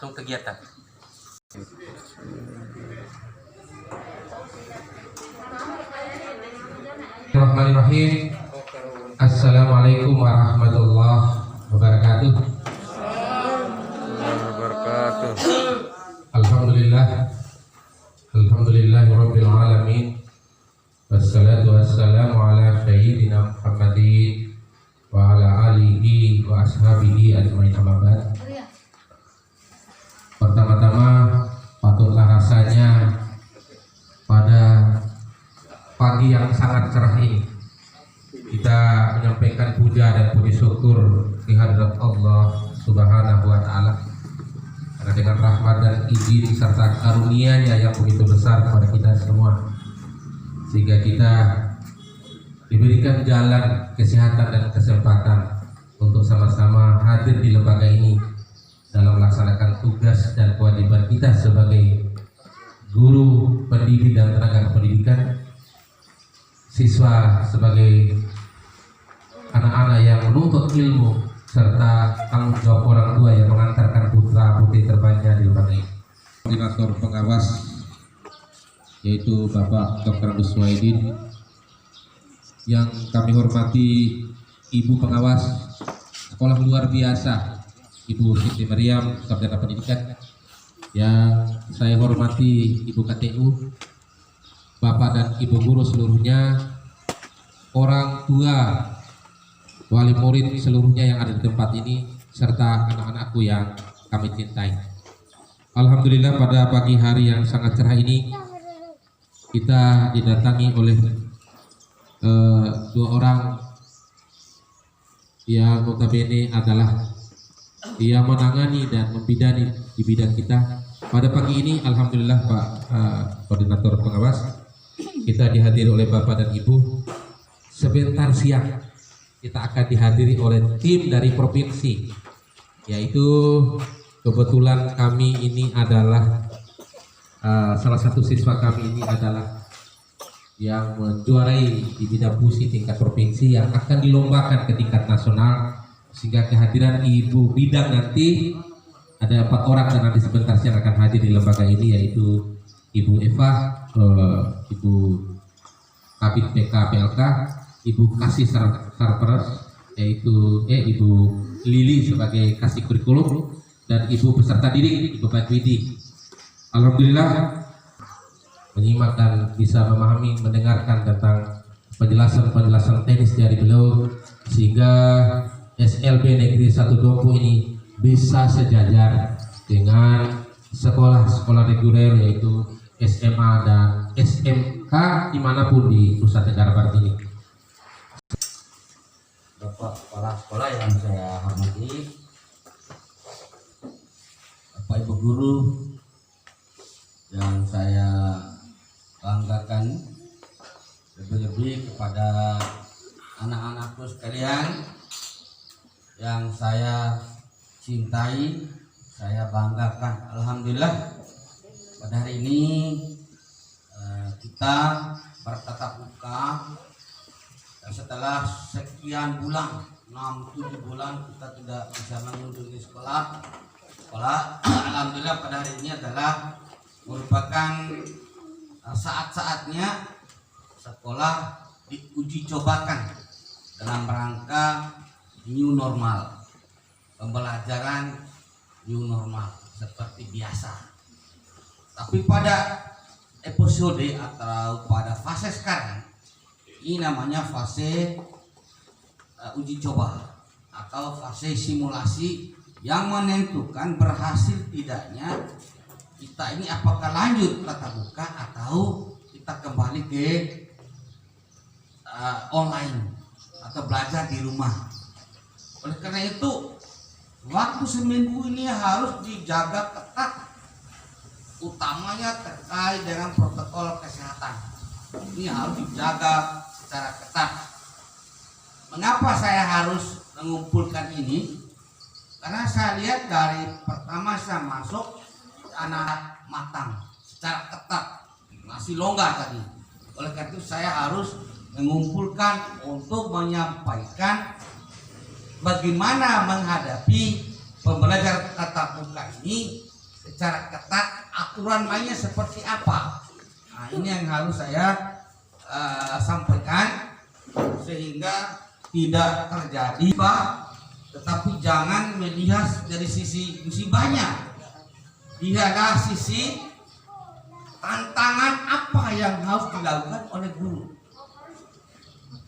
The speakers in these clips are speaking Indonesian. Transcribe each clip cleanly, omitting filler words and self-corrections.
langsung kegiatan. Bismillahirrahmanirrahim. Assalamualaikum warahmatullahi wabarakatuh. Alhamdulillahirabbil alamin. Wassalatu wassalamu ala sayyidina Muhammadin wa ala alihi wa ashabihi ajmain, amma ba'd. Pertama-tama patutlah rasanya pada pagi yang sangat cerah ini kita menyampaikan puja dan puji syukur kehadirat Allah Subhanahu wa taala, karena dengan rahmat dan izin serta karunia-Nya yang begitu besar kepada kita semua, sehingga kita diberikan jalan kesehatan dan kesempatan untuk sama-sama hadir di lembaga ini dalam melaksanakan tugas dan kewajiban kita sebagai guru, pendidik dan tenaga pendidikan, siswa sebagai anak-anak yang menuntut ilmu, serta tanggung jawab orang tua yang mengantarkan putra putri terbaiknya di lembaga ini. Koordinator pengawas yaitu Bapak Dr. Abdus Muhyiddin, yang kami hormati Ibu Pengawas Sekolah Luar Biasa Ibu Siti Maryam, Sarjana Pendidikan, yang saya hormati Ibu KTU, Bapak dan Ibu guru seluruhnya, orang tua, wali murid seluruhnya yang ada di tempat ini, serta anak-anakku yang kami cintai. Alhamdulillah, pada pagi hari yang sangat cerah ini kita didatangi oleh dua orang yang notabene adalah yang menangani dan membidani di bidang kita. Pada pagi ini alhamdulillah Pak Koordinator Pengawas, kita dihadiri oleh Bapak dan Ibu. Sebentar siang kita akan dihadiri oleh tim dari provinsi, yaitu kebetulan kami ini adalah salah satu siswa kami ini adalah yang menjuarai di bidang puisi tingkat provinsi yang akan dilombakan ke tingkat nasional, sehingga kehadiran Ibu Bidang nanti ada 4 orang dan nanti sebentar siang akan hadir di lembaga ini, yaitu Ibu Eva, Ibu Kabit PK PLK, Ibu Kasih Sarpres, yaitu Ibu Lili sebagai kasih kurikulum, dan Ibu peserta didik Ibu Badwidi. Alhamdulillah menyimak dan bisa memahami, mendengarkan tentang penjelasan teknis dari beliau, sehingga SLB Negeri 1 Dompu ini bisa sejajar dengan sekolah-sekolah reguler, yaitu SMA dan SMK dimanapun di Nusa Tenggara Barat ini. Bapak Kepala Sekolah yang saya hormati, Bapak Ibu Guru yang saya banggakan, lebih-lebih kepada anak-anakku sekalian yang saya cintai, saya banggakan. Alhamdulillah pada hari ini kita bertatap muka setelah sekian bulan, 6-7 bulan kita tidak bisa mengunjungi sekolah. Alhamdulillah pada hari ini adalah merupakan saat-saatnya sekolah diuji cobakan dalam rangka new normal, pembelajaran new normal seperti biasa. Tapi pada episode atau pada fase sekarang ini namanya fase uji coba atau fase simulasi yang menentukan berhasil tidaknya kita ini apakah lanjut tatap muka atau kita kembali ke online atau belajar di rumah. Oleh karena itu waktu seminggu ini harus dijaga ketat, utamanya terkait dengan protokol kesehatan. Ini harus dijaga secara ketat. Mengapa saya harus mengumpulkan ini? Karena saya lihat dari pertama saya masuk, anak matang secara ketat, masih longgar tadi. Oleh karena itu saya harus mengumpulkan untuk menyampaikan bagaimana menghadapi pembelajaran tatap muka ini secara ketat, aturan mainnya seperti apa. Nah, ini yang harus saya sampaikan sehingga tidak terjadi Pak. Tetapi jangan melihat dari sisi musibahnya, lihatlah sisi tantangan apa yang harus dilakukan oleh guru.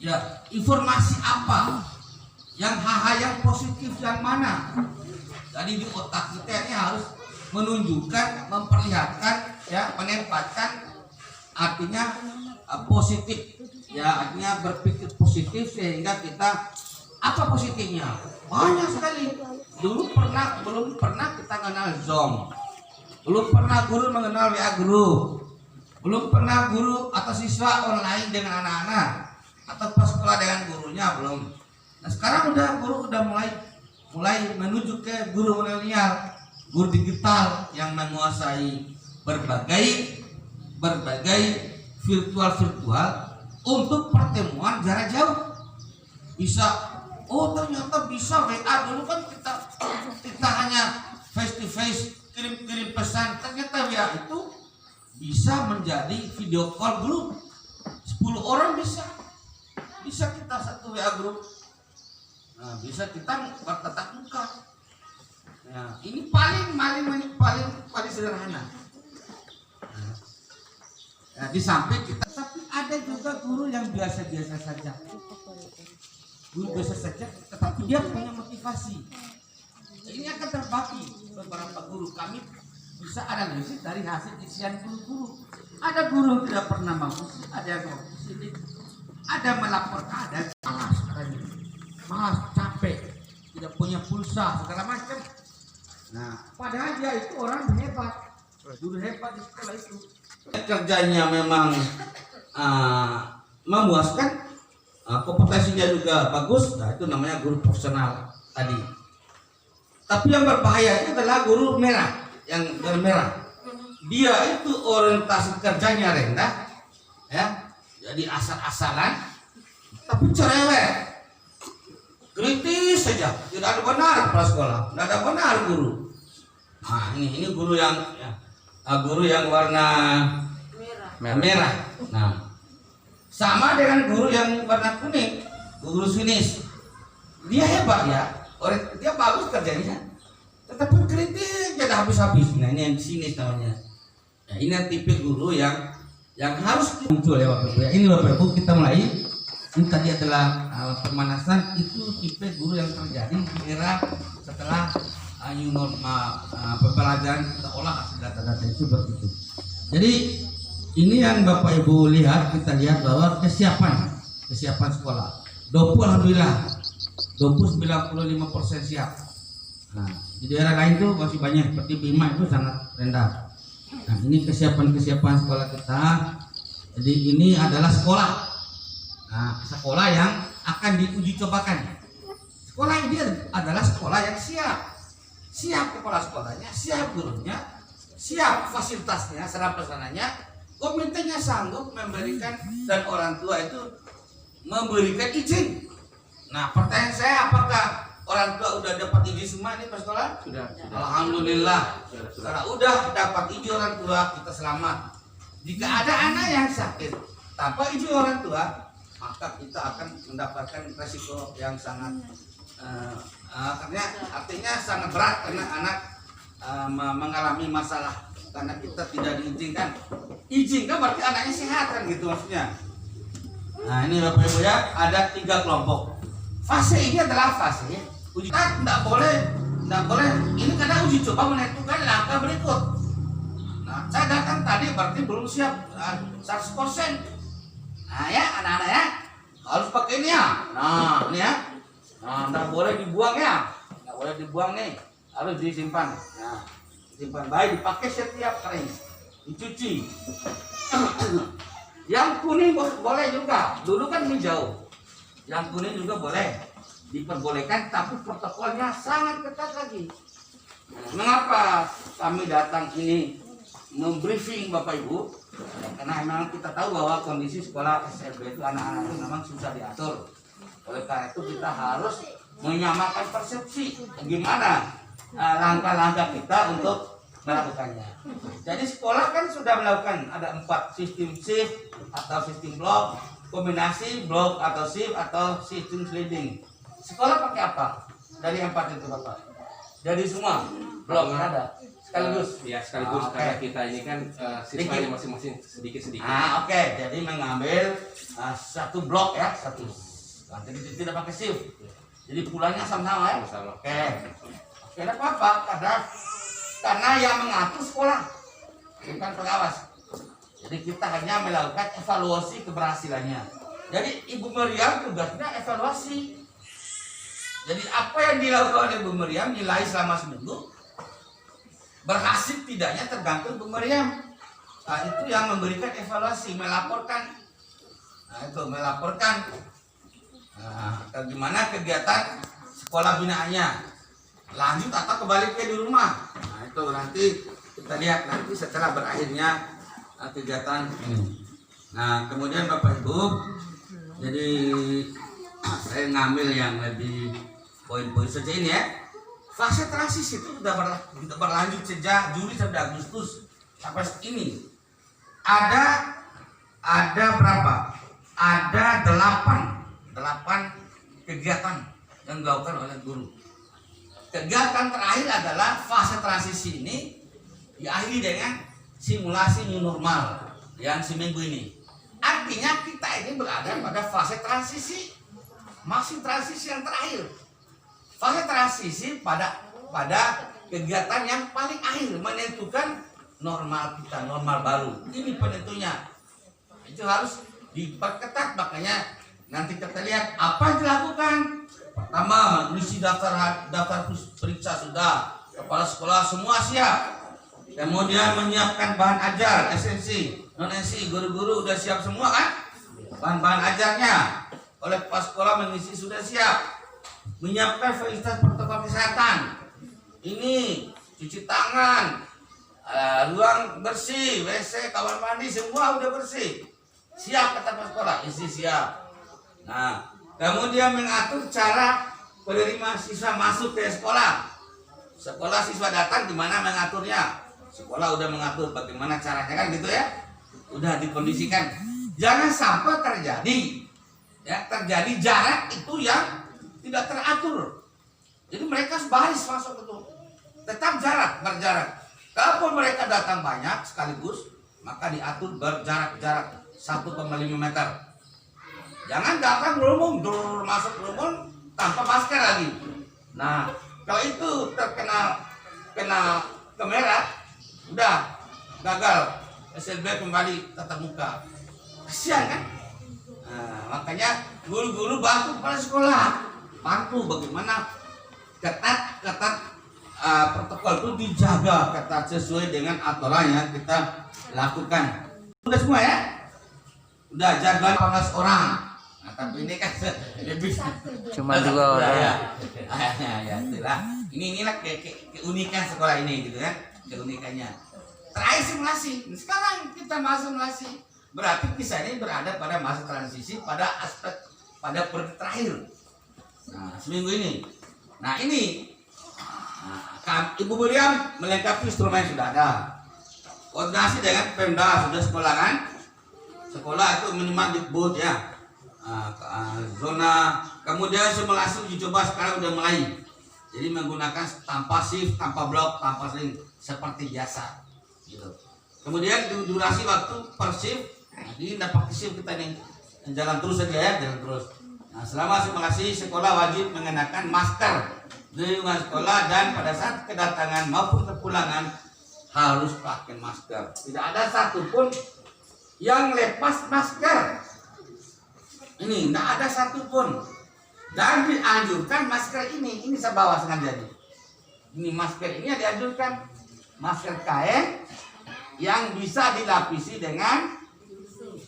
Ya, informasi apa yang hal-hal yang positif yang mana. Jadi di otak kita ini harus menunjukkan, memperlihatkan, ya, menempatkan artinya positif, ya, artinya berpikir positif sehingga kita apa positifnya banyak sekali. Belum pernah kita kenal Zoom, belum pernah guru mengenal WA guru, belum pernah guru atau siswa online dengan anak-anak atau pas sekolah dengan gurunya belum. Nah sekarang guru udah mulai menuju ke guru milenial, guru digital yang menguasai berbagai virtual untuk pertemuan jarak jauh. Bisa, oh ternyata bisa WA. Dulu kan kita hanya face to face, kirim pesan. Ternyata WA itu bisa menjadi video call grup. 10 orang bisa kita satu WA grup. Nah, bisa kita bertatap muka. Nah, ini paling sederhana. Nah, di samping kita, tapi ada juga guru yang biasa-biasa saja. Guru biasa saja, tetapi dia punya motivasi. Ini akan terbagi beberapa guru. Kami bisa analisis dari hasil isian guru-guru. Ada guru yang tidak pernah mampu, ada yang mampu sini, ada melaporkan, ada malas, capek, tidak punya pulsa, segala macam. Nah, padahal dia itu orang hebat, guru hebat di sekolah itu. Kerjanya memang memuaskan, kompetensinya juga bagus. Nah, itu namanya guru profesional tadi. Tapi yang berbahaya itu adalah guru merah, yang merah. Dia itu orientasi kerjanya rendah, ya, jadi asal-asalan, tapi cerewet, kritis saja, tidak ada benar kepala sekolah, tidak ada benar guru. Nah, ini guru yang warna merah. Nah, sama dengan guru yang warna kuning, guru sinis. Dia hebat ya, dia bagus kerjanya, tetapi kritik jadi habis-habis. Nah, ini yang sinis namanya. Nah, ini tipe guru yang harus muncul ya Bapak Ibu. Ini Bapak Ibu kita mulai. Ini tadi adalah pemanasan. Itu tipe guru yang terjadi di era setelah new normal, pembelajaran kita olah hasil data-data itu begitu. Jadi ini yang Bapak Ibu lihat, kita lihat bahwa kesiapan sekolah. Dopu alhamdulillah, Dopu 95% siap. Nah, di daerah lain tuh masih banyak, seperti Bima itu sangat rendah. Nah, ini kesiapan sekolah kita. Jadi ini adalah sekolah. Nah, sekolah yang akan diuji cobakan. Sekolah ini adalah sekolah yang siap kepala sekolahnya, siap gurunya, siap fasilitasnya, serta pesanannya, komitenya sanggup memberikan, dan orang tua itu memberikan izin. Nah, pertanyaan saya, apakah orang tua udah dapat izin semua ini pas sekolah? Sudah. Alhamdulillah. Kalau udah dapat izin orang tua, kita selamat. Jika ada anak yang sakit tanpa izin orang tua, maka kita akan mendapatkan resiko yang sangat artinya sangat berat, karena anak mengalami masalah karena kita tidak diizinkan. Izinkan berarti anaknya sehat kan gitu maksudnya. Nah, ini Bapak Ibu ya, ada 3 kelompok. Fase ini adalah fase uji. Kita tidak boleh ini karena uji coba menentukan langkah berikut. Nah, saya datang tadi berarti belum siap 100%. Nah ya anak-anak ya, harus pakai ini ya. Nah ini ya, nah nggak boleh dibuang ya, nggak boleh dibuang nih, harus disimpan. Nah, disimpan baik, dipakai setiap kering, dicuci. Yang kuning boleh juga, dulu kan hijau. Yang kuning juga boleh diperbolehkan, tapi protokolnya sangat ketat lagi. Mengapa kami datang ini membriefing Bapak Ibu? Karena memang kita tahu bahwa kondisi sekolah SLB itu anak-anak itu memang susah diatur. Oleh karena itu kita harus menyamakan persepsi gimana langkah-langkah kita untuk melakukannya. Jadi sekolah kan sudah melakukan ada 4 sistem shift atau sistem blok, kombinasi blok atau shift atau sistem sliding. Sekolah pakai apa? Dari 4 itu Bapak? Dari semua blok ada sekaligus. Ya sekaligus karena kita ini kan siswanya masing-masing sedikit-sedikit. Oke. Jadi mengambil satu blok ya, satu. Jadi tidak pakai shift. Jadi pulangnya sama-sama ya. Sama-sama. Oke. Tidak apa-apa karena yang mengatur sekolah bukan pengawas. Jadi kita hanya melakukan evaluasi keberhasilannya. Jadi Ibu Meriam tugasnya evaluasi. Jadi apa yang dilakukan oleh Ibu Meriam nilai selama seminggu berhasil tidaknya tergantung Ibu Meriam. Nah, itu yang memberikan evaluasi, melaporkan. Nah, itu melaporkan bagaimana kegiatan sekolah binaannya. Lanjut atau kembali ke di rumah. Nah, itu nanti kita lihat nanti setelah berakhirnya kegiatan ini. Nah, kemudian Bapak Ibu, jadi saya ngambil yang lebih poin-poin saja ini ya. Fase transisi itu sudah berlanjut sejak Juli sampai Agustus sampai ini. Ada berapa? Ada 8 kegiatan yang dilakukan oleh guru. Kegiatan terakhir adalah fase transisi ini diakhiri dengan simulasi new normal yang seminggu ini. Artinya kita ini berada pada fase transisi, masih transisi yang terakhir. Fase transisi pada kegiatan yang paling akhir menentukan normal kita, normal baru. Ini penentunya. Itu harus diperketat, makanya nanti kita lihat apa yang dilakukan. Pertama, mengisi daftar periksa sudah, kepala sekolah semua siap. Kemudian menyiapkan bahan ajar, esensi, non esensi, guru-guru udah siap semua kan? Bahan-bahan ajarnya oleh kepala sekolah mengisi sudah siap. Menyiapkan fasilitas protokol kesehatan. Ini cuci tangan, ruang bersih, WC, kamar mandi semua udah bersih. Siap kata kepala sekolah, isi siap. Nah, kemudian mengatur cara penerima siswa masuk ke sekolah. Sekolah siswa datang gimana mengaturnya? Sekolah udah mengatur bagaimana caranya kan gitu ya. Udah dikondisikan. Jangan sampai terjadi jarak itu yang tidak teratur. Jadi mereka baris masuk itu. Tetap berjarak. Kalaupun mereka datang banyak sekaligus, maka diatur berjarak 1,5 meter. Jangan datang masuk gerombol tanpa masker lagi. Nah, kalau itu terkena kamera, udah gagal SLB kembali tatap muka. Kasihan kan? Nah, makanya guru-guru bantu kepala sekolah, bantu bagaimana ketat protokol itu dijaga ketat sesuai dengan aturan yang kita lakukan. Udah semua ya? Udah jaga 18 orang. Nah, tapi ini kan lebih Cuma 2 orang. Ya, itulah. Inilah keunikan sekolah ini gitu kan, keunikannya. Terakhir simulasi. Sekarang kita masuk simulasi. Berarti kita ini berada pada masa transisi pada periode terakhir. Nah, seminggu ini. Nah, ini Ibu Meriam melengkapi instrumen sudah ada. Koordinasi dengan Pemda sudah sekolah kan? Sekolah itu minimal Dikbud ya. Zona, kemudian simulasi uji coba sekarang udah mulai. Jadi menggunakan tanpa shift, tanpa blok, tanpa sling seperti biasa gitu. Kemudian durasi waktu per shift. Nah, ini dapat shift kita nih jalan terus saja ya, jalan terus. Nah, selama simulasi sekolah wajib mengenakan masker di lingkungan sekolah dan pada saat kedatangan maupun kepulangan harus pakai masker. Tidak ada satupun yang lepas masker. Ini tidak ada satupun. Dan dianjurkan masker ini saya bawa sengaja nih. Ini masker ini yang dianjurkan masker kain yang bisa dilapisi dengan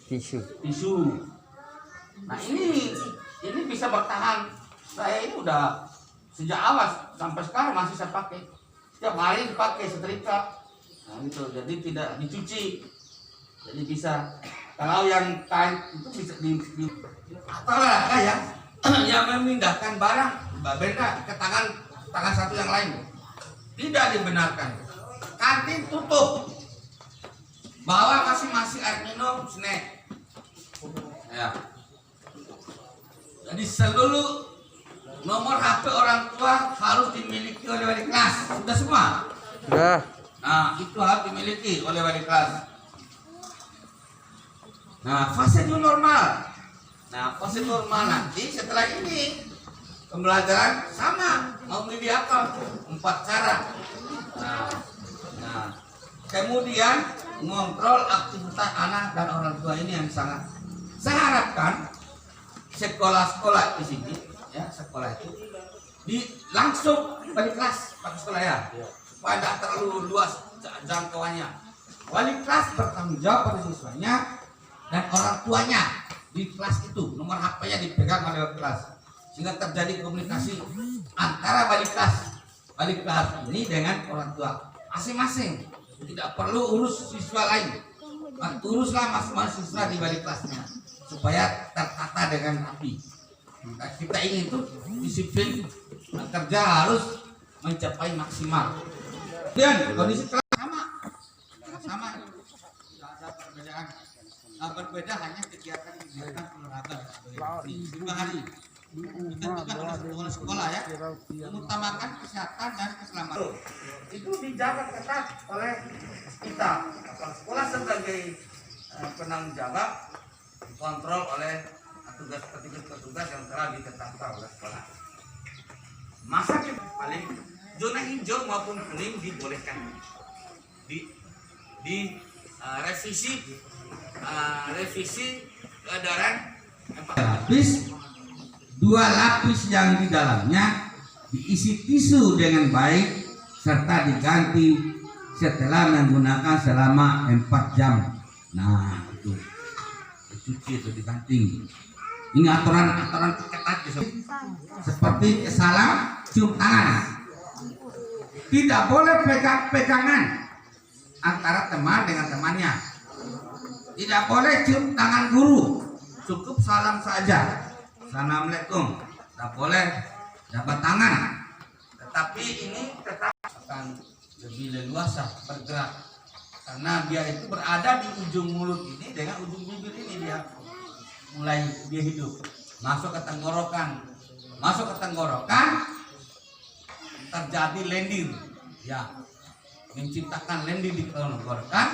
Tisu. Nah ini bisa bertahan. Saya ini udah sejak awal sampai sekarang masih saya pakai. Setiap hari dipakai setrika. Nah gitu. Jadi tidak dicuci. Jadi bisa. Kalau yang kain itu bisa atau lah yang memindahkan barang benda ke tangan satu yang lain tidak dibenarkan. kantin tutup. Bawa masing-masing air minum, snack. Ya. Jadi seluruh nomor HP orang tua harus dimiliki oleh wali kelas. Sudah semua? Sudah. Nah, itu harus dimiliki oleh wali kelas. Nah, fase new normal. Nah, fase normal nanti setelah ini pembelajaran sama. Mau milih apa? 4 cara. Nah, kemudian mengontrol aktivitas anak dan orang tua ini yang sangat. Saya harapkan sekolah-sekolah di sini, ya sekolah itu langsung balik kelas pada sekolah ya, supaya tidak terlalu luas jangkauannya. Wali kelas bertanggung jawab pada siswanya dan orang tuanya di kelas itu, nomor HP-nya dipegang oleh wali kelas, sehingga terjadi komunikasi antara wali kelas ini dengan orang tua masing-masing. Tidak perlu urus siswa lain, uruslah masing-masing siswa di wali kelasnya supaya tertata dengan rapi. Nah, kita ingin itu disiplin kerja harus mencapai maksimal. Dan kondisi kelas sama, tidak ada perbedaan. Nah, berbeda hanya kegiatan olahraga dan sebagainya. 5 hari ditentukan oleh sekolah ya, mengutamakan kesehatan dan keselamatan. Itu dijaga ketat oleh kita. Kepala sekolah sebagai penanggung jawab, dikontrol oleh petugas yang telah ditetapkan oleh sekolah. Masa paling zona hijau maupun kuning dibolehkan. Revisi edaran lapis, 2 lapis yang di dalamnya diisi tisu dengan baik serta diganti setelah menggunakan selama 4 jam. Nah, itu dicuci itu diganti. Ini aturan ketat seperti salam cium tangan. Tidak boleh pegangan antara teman dengan temannya. Tidak boleh cium tangan guru. Cukup salam saja. Assalamualaikum. Tidak boleh jabat tangan. Tetapi ini tetap akan lebih leluasa bergerak karena dia itu berada di ujung mulut ini dengan ujung bibir ini dia hidup masuk ke tenggorokan terjadi lendir ya, menciptakan lendir di tenggorokan,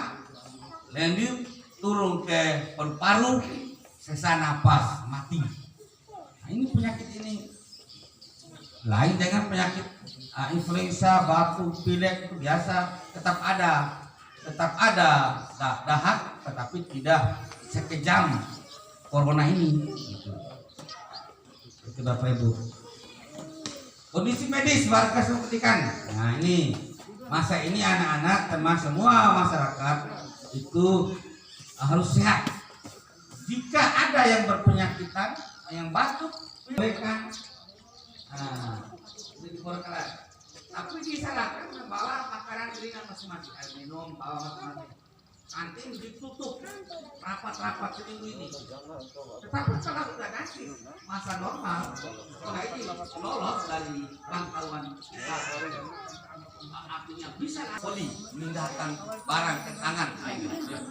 lendir turun ke paru-paru, sesak napas, mati. Nah, ini penyakit ini lain dengan penyakit influenza, batuk, pilek itu biasa tetap ada dahak, tetapi tidak sekejam corona ini. Itu Bapak Ibu. Kondisi medis warga Suketikan. Nah ini masa ini anak-anak teman semua masyarakat itu harus sehat. Jika ada yang berpenyakitan, yang batuk, mereka tapi disarankan membawa makanan ringan masing-masing, air minum, bawa masing-masing. Nanti ditutup rapat-rapat seminggu ini. Tetapi kalau sudah nanti masa normal, sekolah ini lolos dari pantauan kita, artinya bisa poli memindahkan barang ke tangan,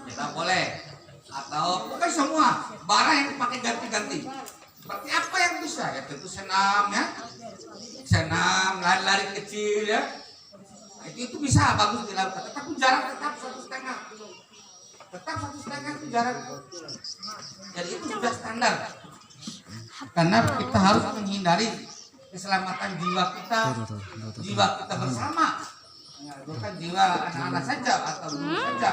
kita boleh, atau bukan semua barang yang dipakai ganti-ganti. Seperti apa yang bisa ya, tentu senam ya, lari-lari kecil ya, nah, itu bisa bagus dilakukan, tetapi jarak tetap 1,5. Tetap 1,5 itu jarak. Jadi itu sudah standar. Karena kita harus menghindari keselamatan jiwa kita bersama. Bukan jiwa anak-anak saja atau guru saja.